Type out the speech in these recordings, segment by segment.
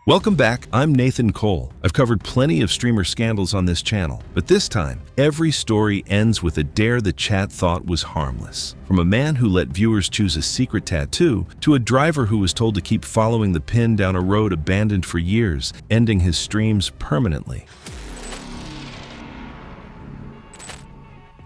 Welcome back, I'm Nathan Cole. I've covered plenty of streamer scandals on this channel, but this time, every story ends with a dare the chat thought was harmless. From a man who let viewers choose a secret tattoo, to a driver who was told to keep following the pin down a road abandoned for years, ending his streams permanently.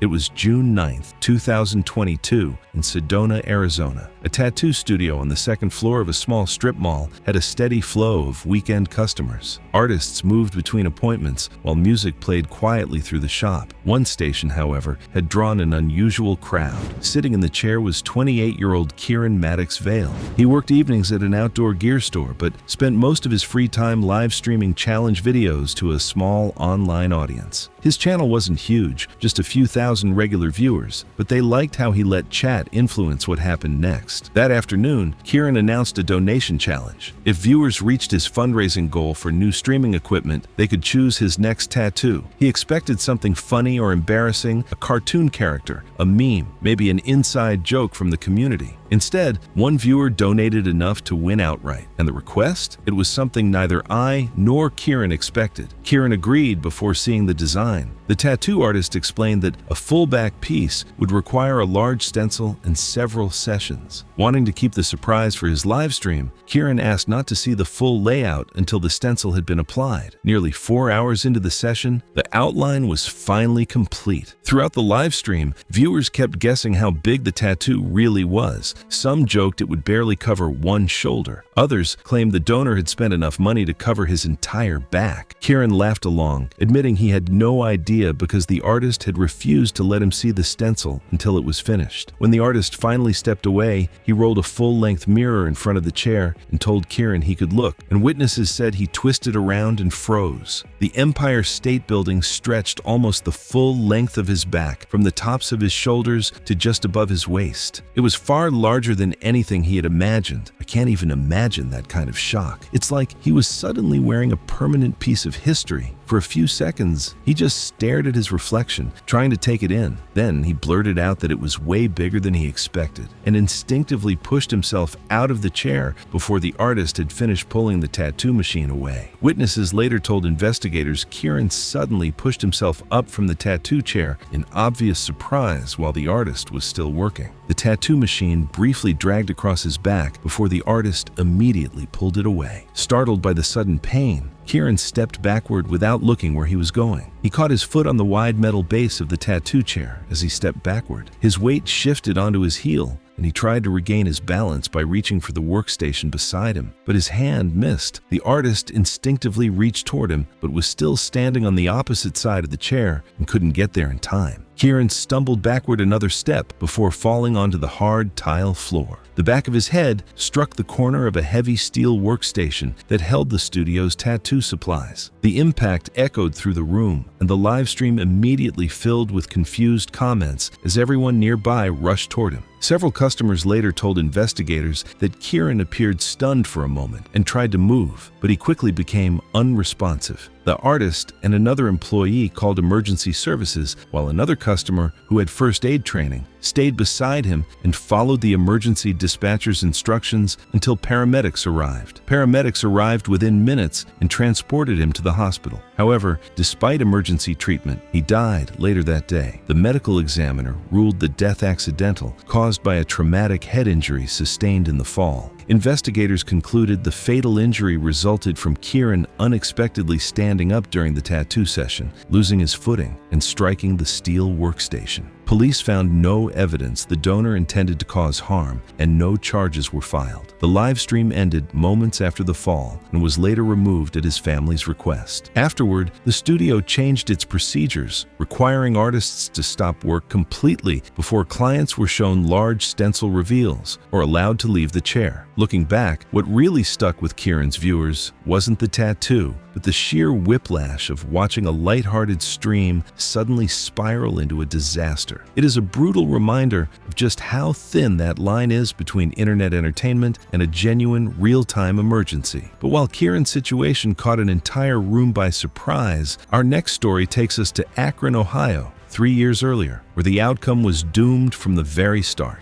It was June 9th, 2022, in Sedona, Arizona. A tattoo studio on the second floor of a small strip mall had a steady flow of weekend customers. Artists moved between appointments while music played quietly through the shop. One station, however, had drawn an unusual crowd. Sitting in the chair was 28-year-old Kieran Maddox Vale. He worked evenings at an outdoor gear store, but spent most of his free time live streaming challenge videos to a small online audience. His channel wasn't huge, just a few thousand regular viewers, but they liked how he let chat influence what happened next. That afternoon, Kieran announced a donation challenge. If viewers reached his fundraising goal for new streaming equipment, they could choose his next tattoo. He expected something funny or embarrassing, a cartoon character, a meme, maybe an inside joke from the community. Instead, one viewer donated enough to win outright. And the request? It was something neither I nor Kieran expected. Kieran agreed before seeing the design. The tattoo artist explained that a full-back piece would require a large stencil and several sessions. Wanting to keep the surprise for his live stream, Kieran asked not to see the full layout until the stencil had been applied. Nearly 4 hours into the session, the outline was finally complete. Throughout the live stream, viewers kept guessing how big the tattoo really was. Some joked it would barely cover one shoulder. Others claimed the donor had spent enough money to cover his entire back. Kieran laughed along, admitting he had no idea because the artist had refused to let him see the stencil until it was finished. When the artist finally stepped away, he rolled a full-length mirror in front of the chair and told Kieran he could look, and witnesses said he twisted around and froze. The Empire State Building stretched almost the full length of his back, from the tops of his shoulders to just above his waist. It was far larger than anything he had imagined. I can't even imagine that kind of shock. It's like he was suddenly wearing a permanent piece of history. For a few seconds, he just stared at his reflection, trying to take it in. Then he blurted out that it was way bigger than he expected, and instinctively pushed himself out of the chair before the artist had finished pulling the tattoo machine away. Witnesses later told investigators Kieran suddenly pushed himself up from the tattoo chair in obvious surprise while the artist was still working. The tattoo machine briefly dragged across his back before the artist immediately pulled it away. Startled by the sudden pain, Kieran stepped backward without looking where he was going. He caught his foot on the wide metal base of the tattoo chair as he stepped backward. His weight shifted onto his heel, and he tried to regain his balance by reaching for the workstation beside him, but his hand missed. The artist instinctively reached toward him, but was still standing on the opposite side of the chair and couldn't get there in time. Kieran stumbled backward another step before falling onto the hard tile floor. The back of his head struck the corner of a heavy steel workstation that held the studio's tattoo supplies. The impact echoed through the room, and the live stream immediately filled with confused comments as everyone nearby rushed toward him. Several customers later told investigators that Kieran appeared stunned for a moment and tried to move, but he quickly became unresponsive. The artist and another employee called emergency services, while another customer, who had first aid training, stayed beside him and followed the emergency dispatcher's instructions until paramedics arrived. Paramedics arrived within minutes and transported him to the hospital. However, despite emergency treatment, he died later that day. The medical examiner ruled the death accidental, caused by a traumatic head injury sustained in the fall. Investigators concluded the fatal injury resulted from Kieran unexpectedly standing up during the tattoo session, losing his footing, and striking the steel workstation. Police found no evidence the donor intended to cause harm, and no charges were filed. The live stream ended moments after the fall and was later removed at his family's request. Afterward, the studio changed its procedures, requiring artists to stop work completely before clients were shown large stencil reveals or allowed to leave the chair. Looking back, what really stuck with Kieran's viewers wasn't the tattoo, but the sheer whiplash of watching a lighthearted stream suddenly spiral into a disaster. It is a brutal reminder of just how thin that line is between internet entertainment and a genuine, real-time emergency. But while Kieran's situation caught an entire room by surprise, our next story takes us to Akron, Ohio, 3 years earlier, where the outcome was doomed from the very start.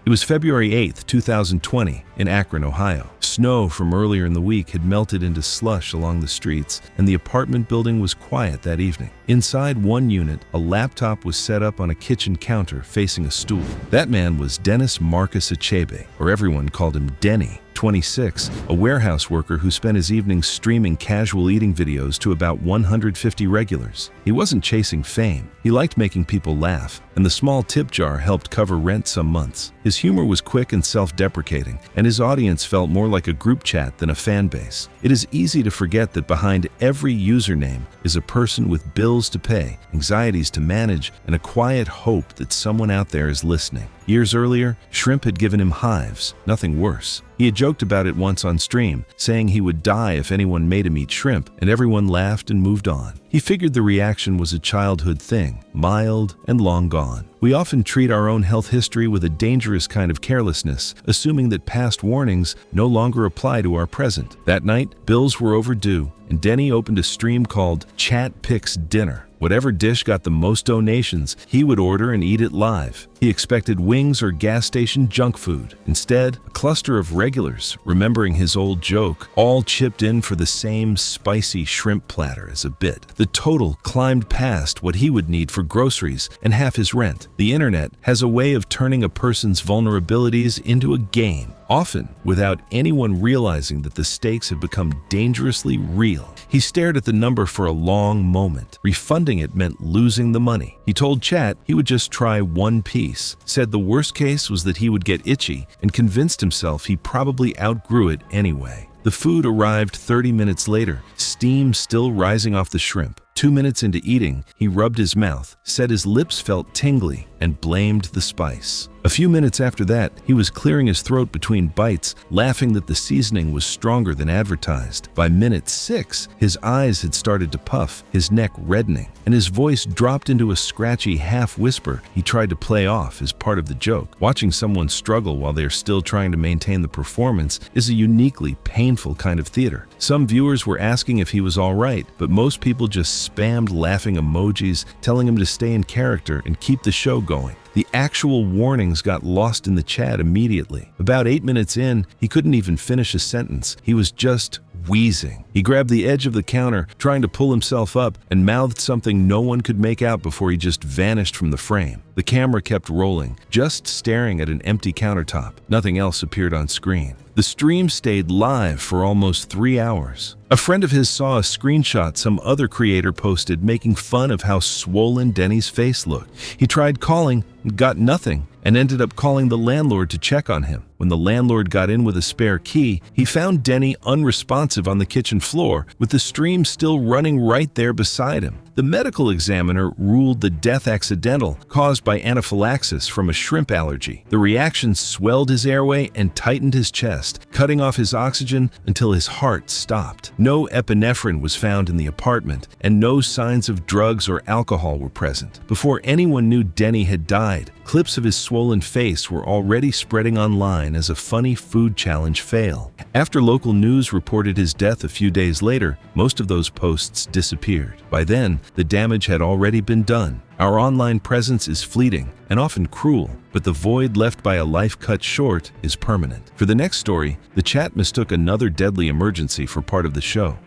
It was February 8, 2020, in Akron, Ohio. Snow from earlier in the week had melted into slush along the streets, and the apartment building was quiet that evening. Inside one unit, a laptop was set up on a kitchen counter facing a stool. That man was Dennis Marcus Achebe, or everyone called him Denny, 26, a warehouse worker who spent his evenings streaming casual eating videos to about 150 regulars. He wasn't chasing fame. He liked making people laugh, and the small tip jar helped cover rent some months. His humor was quick and self-deprecating, and his audience felt more like a group chat than a fan base. It is easy to forget that behind every username is a person with bills to pay, anxieties to manage, and a quiet hope that someone out there is listening. Years earlier, shrimp had given him hives, nothing worse. He had joked about it once on stream, saying he would die if anyone made him eat shrimp, and everyone laughed and moved on. He figured the reaction was a childhood thing, mild and long gone. We often treat our own health history with a dangerous kind of carelessness, assuming that past warnings no longer apply to our present. That night, bills were overdue, and Denny opened a stream called Chat Picks Dinner. Whatever dish got the most donations, he would order and eat it live. He expected wings or gas station junk food. Instead, a cluster of regulars, remembering his old joke, all chipped in for the same spicy shrimp platter as a bit. The total climbed past what he would need for groceries and half his rent. The internet has a way of turning a person's vulnerabilities into a game, often without anyone realizing that the stakes have become dangerously real. He stared at the number for a long moment. Refunding it meant losing the money. He told Chat he would just try one piece, said the worst case was that he would get itchy, and convinced himself he probably outgrew it anyway. The food arrived 30 minutes later, steam still rising off the shrimp. 2 minutes into eating, he rubbed his mouth, said his lips felt tingly, and blamed the spice. A few minutes after that, he was clearing his throat between bites, laughing that the seasoning was stronger than advertised. By minute 6, his eyes had started to puff, his neck reddening, and his voice dropped into a scratchy half-whisper he tried to play off as part of the joke. Watching someone struggle while they are still trying to maintain the performance is a uniquely painful kind of theater. Some viewers were asking if he was all right, but most people just spammed laughing emojis, telling him to stay in character and keep the show going. The actual warnings got lost in the chat immediately. About 8 minutes in, he couldn't even finish a sentence. He was just wheezing. He grabbed the edge of the counter, trying to pull himself up, and mouthed something no one could make out before he just vanished from the frame. The camera kept rolling, just staring at an empty countertop. Nothing else appeared on screen. The stream stayed live for almost 3 hours. A friend of his saw a screenshot some other creator posted making fun of how swollen Denny's face looked. He tried calling, got nothing, and ended up calling the landlord to check on him. When the landlord got in with a spare key, he found Denny unresponsive on the kitchen floor, with the stream still running right there beside him. The medical examiner ruled the death accidental, caused by anaphylaxis from a shrimp allergy. The reaction swelled his airway and tightened his chest, cutting off his oxygen until his heart stopped. No epinephrine was found in the apartment, and no signs of drugs or alcohol were present. Before anyone knew Denny had died, clips of his swollen face were already spreading online as a funny food challenge fail. After local news reported his death a few days later, most of those posts disappeared. By then, the damage had already been done. Our online presence is fleeting and often cruel, but the void left by a life cut short is permanent. For the next story, the chat mistook another deadly emergency for part of the show.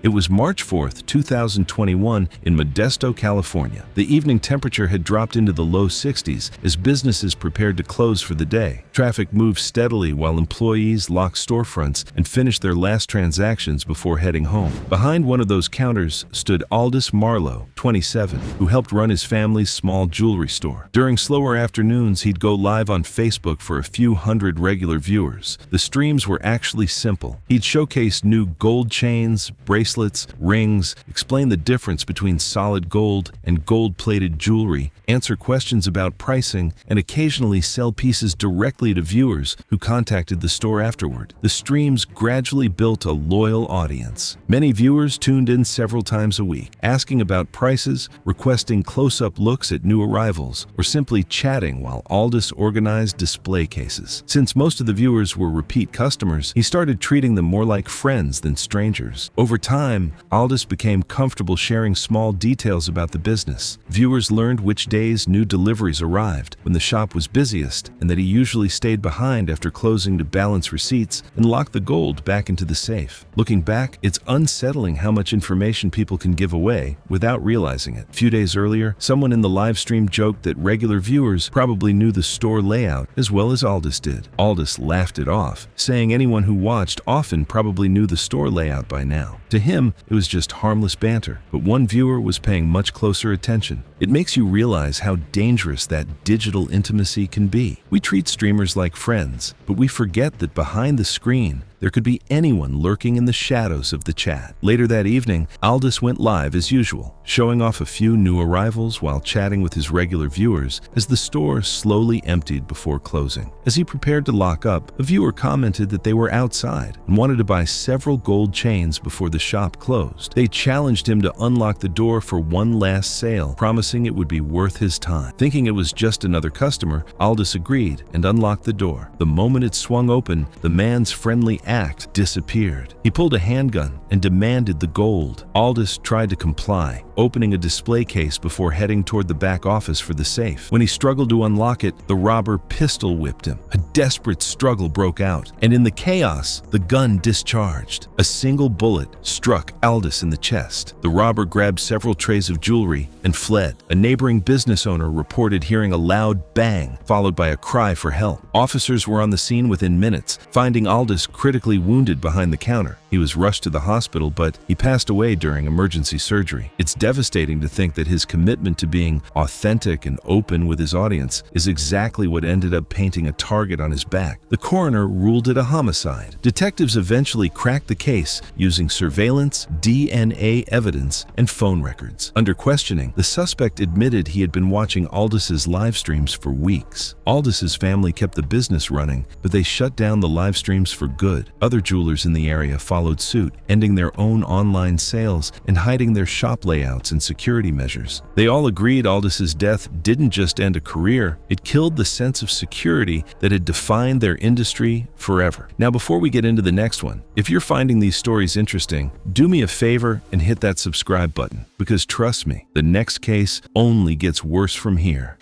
It was March 4th, 2021 in Modesto, California. The evening temperature had dropped into the low 60s as businesses prepared to close for the day. Traffic moved steadily while employees locked storefronts and finished their last transactions before heading home. Behind one of those counters stood Aldous Marlowe, 27, who helped run his family's small jewelry store. During slower afternoons, he'd go live on Facebook for a few hundred regular viewers. The streams were actually simple. He'd showcase new gold chains, bracelets, rings, explain the difference between solid gold and gold-plated jewelry, answer questions about pricing, and occasionally sell pieces directly to viewers who contacted the store afterward. The streams gradually built a loyal audience. Many viewers tuned in several times a week, asking about prices, requesting close-up looks at new arrivals, or simply chatting while Aldous organized display cases. Since most of the viewers were repeat customers, he started treating them more like friends than strangers. Over time, time, Aldous became comfortable sharing small details about the business. Viewers learned which days new deliveries arrived, when the shop was busiest, and that he usually stayed behind after closing to balance receipts and lock the gold back into the safe. Looking back, it's unsettling how much information people can give away without realizing it. A few days earlier, someone in the live stream joked that regular viewers probably knew the store layout as well as Aldous did. Aldous laughed it off, saying anyone who watched often probably knew the store layout by now. To him, it was just harmless banter, but one viewer was paying much closer attention. It makes you realize how dangerous that digital intimacy can be. We treat streamers like friends, but we forget that behind the screen, there could be anyone lurking in the shadows of the chat. Later that evening, Aldous went live as usual, showing off a few new arrivals while chatting with his regular viewers as the store slowly emptied before closing. As he prepared to lock up, a viewer commented that they were outside and wanted to buy several gold chains before the shop closed. They challenged him to unlock the door for one last sale, promising it would be worth his time. Thinking it was just another customer, Aldous agreed and unlocked the door. The moment it swung open, the man's friendly act disappeared. He pulled a handgun and demanded the gold. Aldous tried to comply, opening a display case before heading toward the back office for the safe. When he struggled to unlock it, the robber pistol whipped him. A desperate struggle broke out, and in the chaos, the gun discharged. A single bullet struck Aldous in the chest. The robber grabbed several trays of jewelry and fled. A neighboring business owner reported hearing a loud bang, followed by a cry for help. Officers were on the scene within minutes, finding Aldous critically wounded behind the counter. He was rushed to the hospital, but he passed away during emergency surgery. It's devastating to think that his commitment to being authentic and open with his audience is exactly what ended up painting a target on his back. The coroner ruled it a homicide. Detectives eventually cracked the case using surveillance, DNA evidence, and phone records. Under questioning, the suspect admitted he had been watching Aldous's live streams for weeks. Aldous's family kept the business running, but they shut down the live streams for good. Other jewelers in the area followed suit, ending their own online sales and hiding their shop layouts and security measures. They all agreed Aldous's death didn't just end a career, it killed the sense of security that had defined their industry forever. Now, before we get into the next one, if you're finding these stories interesting, do me a favor and hit that subscribe button, because trust me, the next case only gets worse from here.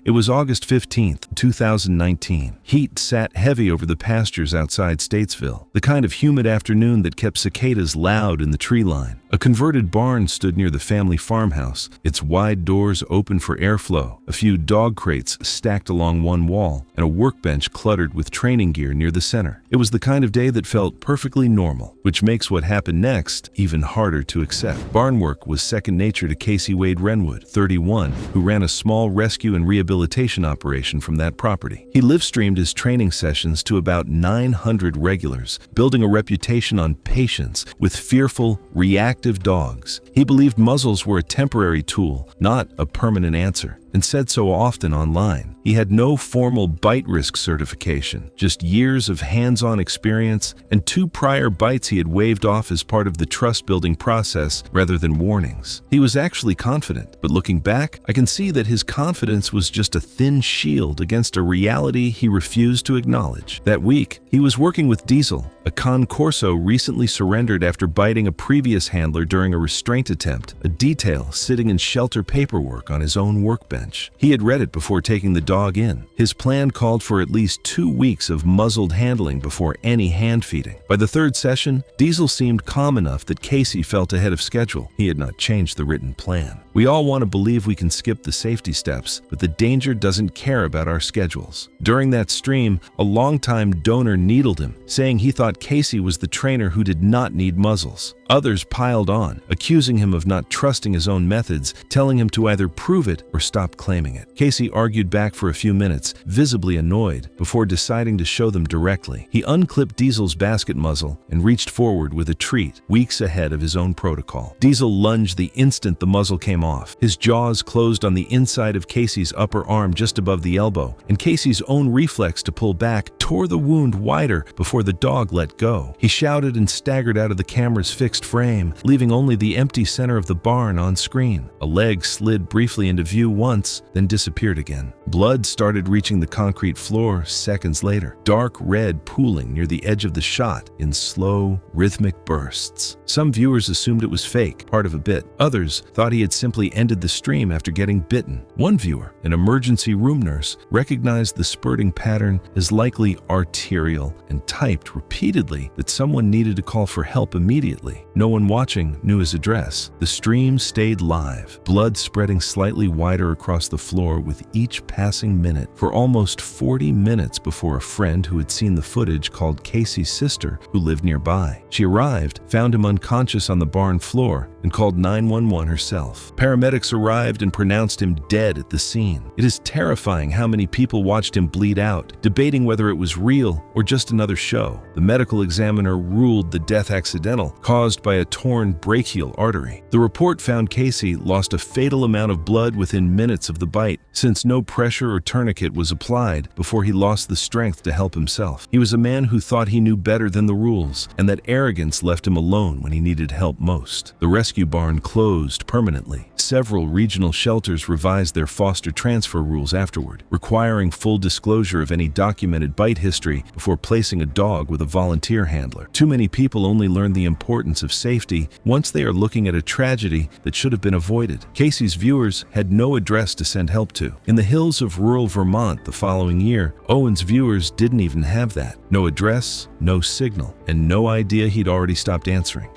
It was August 15th, 2019. Heat sat heavy over the pastures outside Statesville, the kind of humid afternoon that kept cicadas loud in the tree line. A converted barn stood near the family farmhouse, its wide doors open for airflow, a few dog crates stacked along one wall, and a workbench cluttered with training gear near the center. It was the kind of day that felt perfectly normal, which makes what happened next even harder to accept. Barn work was second nature to Casey Wade Renwood, 31, who ran a small rescue and rehabilitation operation from that property. He live-streamed his training sessions to about 900 regulars, building a reputation on patience with fearful, reactive dogs. He believed muzzles were a temporary tool, not a permanent answer, and said so often online. He had no formal bite risk certification, just years of hands-on experience and 2 prior bites he had waved off as part of the trust-building process rather than warnings. He was actually confident, but looking back, I can see that his confidence was just a thin shield against a reality he refused to acknowledge. That week, he was working with Diesel, a concorso recently surrendered after biting a previous handler during a restraint attempt, a detail sitting in shelter paperwork on his own workbench. He had read it before taking the dog in. His plan called for at least 2 weeks of muzzled handling before any hand feeding. By the 3rd session, Diesel seemed calm enough that Casey felt ahead of schedule. He had not changed the written plan. We all want to believe we can skip the safety steps, but the danger doesn't care about our schedules. During that stream, a longtime donor needled him, saying he thought Casey was the trainer who did not need muzzles. Others piled on, accusing him of not trusting his own methods, telling him to either prove it or stop claiming it. Casey argued back for a few minutes, visibly annoyed, before deciding to show them directly. He unclipped Diesel's basket muzzle and reached forward with a treat, weeks ahead of his own protocol. Diesel lunged the instant the muzzle came off. His jaws closed on the inside of Casey's upper arm just above the elbow, and Casey's own reflex to pull back tore the wound wider before the dog let go. He shouted and staggered out of the camera's fixed frame, leaving only the empty center of the barn on screen. A leg slid briefly into view once, then disappeared again. Blood started reaching the concrete floor seconds later, dark red pooling near the edge of the shot in slow, rhythmic bursts. Some viewers assumed it was fake, part of a bit. Others thought he had simply ended the stream after getting bitten. One viewer, an emergency room nurse, recognized the spurting pattern as likely arterial and typed repeatedly that someone needed to call for help immediately. No one watching knew his address. The stream stayed live, blood spreading slightly wider across the floor with each passing minute for almost 40 minutes before a friend who had seen the footage called Casey's sister, who lived nearby. She arrived, found him unconscious on the barn floor, and called 911 herself. Paramedics arrived and pronounced him dead at the scene. It is terrifying how many people watched him bleed out, debating whether it was real or just another show. The medical examiner ruled the death accidental, caused by a torn brachial artery. The report found Casey lost a fatal amount of blood within minutes of the bite, since no pressure or tourniquet was applied before he lost the strength to help himself. He was a man who thought he knew better than the rules, and that arrogance left him alone when he needed help most. The rescue barn closed permanently. Several regional shelters revised their foster transfer rules afterward, requiring full disclosure of any documented bite history before placing a dog with a volunteer handler. Too many people only learn the importance of safety once they are looking at a tragedy that should have been avoided. Casey's viewers had no address to send help to. In the hills of rural Vermont the following year, Owen's viewers didn't even have that. No address, no signal, and no idea he'd already stopped answering.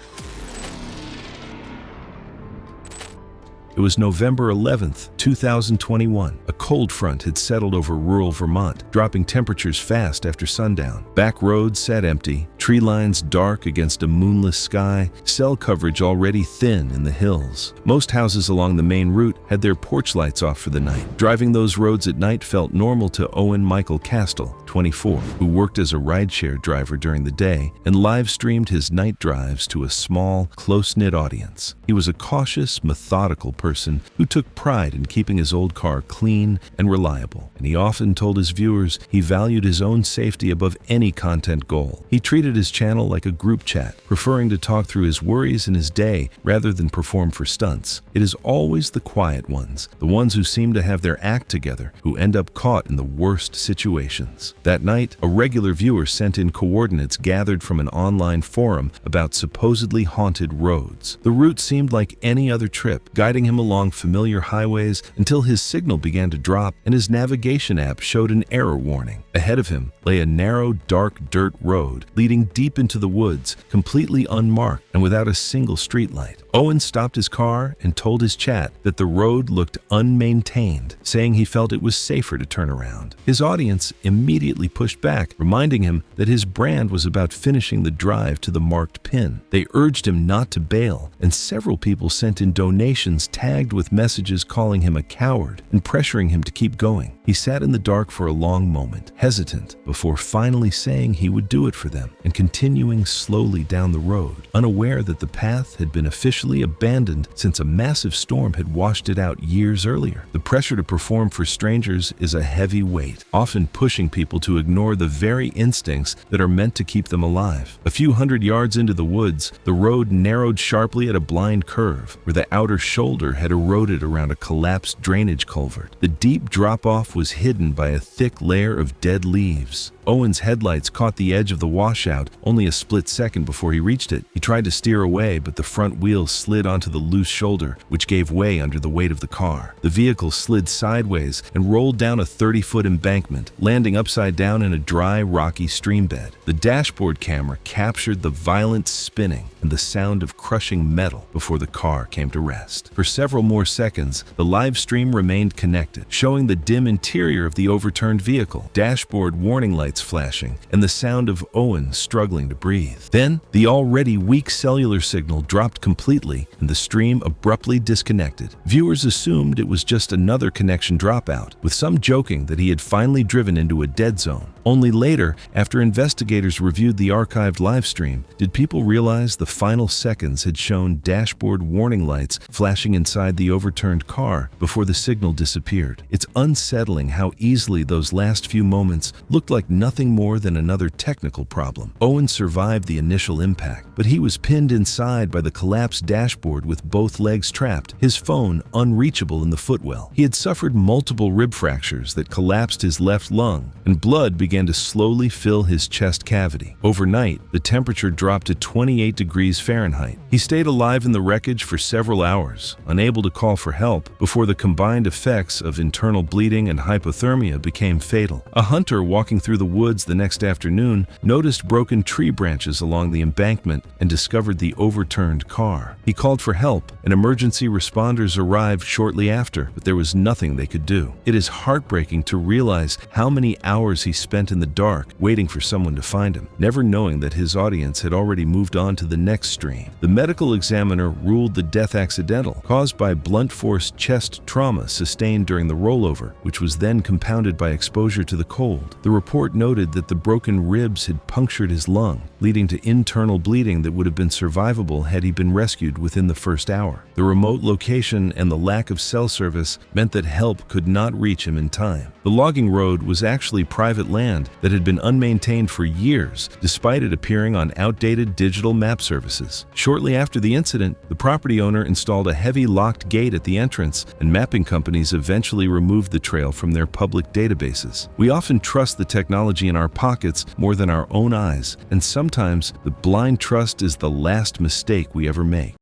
It was November 11th, 2021. A cold front had settled over rural Vermont, dropping temperatures fast after sundown. Back roads sat empty, tree lines dark against a moonless sky, cell coverage already thin in the hills. Most houses along the main route had their porch lights off for the night. Driving those roads at night felt normal to Owen Michael Castle, 24, who worked as a rideshare driver during the day and live-streamed his night drives to a small, close-knit audience. He was a cautious, methodical person who took pride in keeping his old car clean and reliable, and he often told his viewers he valued his own safety above any content goal. He treated his channel like a group chat, preferring to talk through his worries in his day rather than perform for stunts. It is always the quiet ones, the ones who seem to have their act together, who end up caught in the worst situations. That night, a regular viewer sent in coordinates gathered from an online forum about supposedly haunted roads. The route seemed like any other trip, guiding him along familiar highways until his signal began to drop and his navigation app showed an error warning. Ahead of him lay a narrow, dark dirt road leading deep into the woods, completely unmarked and without a single streetlight. Owen stopped his car and told his chat that the road looked unmaintained, saying he felt it was safer to turn around. His audience immediately pushed back, reminding him that his brand was about finishing the drive to the marked pin. They urged him not to bail, and several people sent in donations tagged with messages calling him a coward and pressuring him to keep going. He sat in the dark for a long moment, hesitant, before finally saying he would do it for them and continuing slowly down the road, unaware that the path had been officially abandoned since a massive storm had washed it out years earlier. The pressure to perform for strangers is a heavy weight, often pushing people to ignore the very instincts that are meant to keep them alive. A few hundred yards into the woods, the road narrowed sharply at a blind curve, where the outer shoulder had eroded around a collapsed drainage culvert. The deep drop-off was hidden by a thick layer of dead leaves. Owen's headlights caught the edge of the washout only a split second before he reached it. He tried to steer away, but the front wheels slid onto the loose shoulder, which gave way under the weight of the car. The vehicle slid sideways and rolled down a 30-foot embankment, landing upside down in a dry, rocky stream bed. The dashboard camera captured the violent spinning and the sound of crushing metal before the car came to rest. For several more seconds, the live stream remained connected, showing the dim interior of the overturned vehicle, dashboard warning lights flashing, and the sound of Owen struggling to breathe. Then, the already weak cellular signal dropped completely completely and the stream abruptly disconnected. Viewers assumed it was just another connection dropout, with some joking that he had finally driven into a dead zone. Only later, after investigators reviewed the archived livestream, did people realize the final seconds had shown dashboard warning lights flashing inside the overturned car before the signal disappeared. It's unsettling how easily those last few moments looked like nothing more than another technical problem. Owen survived the initial impact, but he was pinned inside by the collapsed dashboard with both legs trapped, his phone unreachable in the footwell. He had suffered multiple rib fractures that collapsed his left lung, and blood began to slowly fill his chest cavity. Overnight, the temperature dropped to 28 degrees Fahrenheit. He stayed alive in the wreckage for several hours, unable to call for help, before the combined effects of internal bleeding and hypothermia became fatal. A hunter walking through the woods the next afternoon noticed broken tree branches along the embankment and discovered the overturned car. He called for help, and emergency responders arrived shortly after, but there was nothing they could do. It is heartbreaking to realize how many hours he spent in the dark, waiting for someone to find him, never knowing that his audience had already moved on to the next stream. The medical examiner ruled the death accidental, caused by blunt force chest trauma sustained during the rollover, which was then compounded by exposure to the cold. The report noted that the broken ribs had punctured his lung, leading to internal bleeding that would have been survivable had he been rescued within the first hour. The remote location and the lack of cell service meant that help could not reach him in time. The logging road was actually private land that had been unmaintained for years, despite it appearing on outdated digital map services. Shortly after the incident, the property owner installed a heavy locked gate at the entrance, and mapping companies eventually removed the trail from their public databases. We often trust the technology in our pockets more than our own eyes, and sometimes the blind trust is the last mistake we ever make.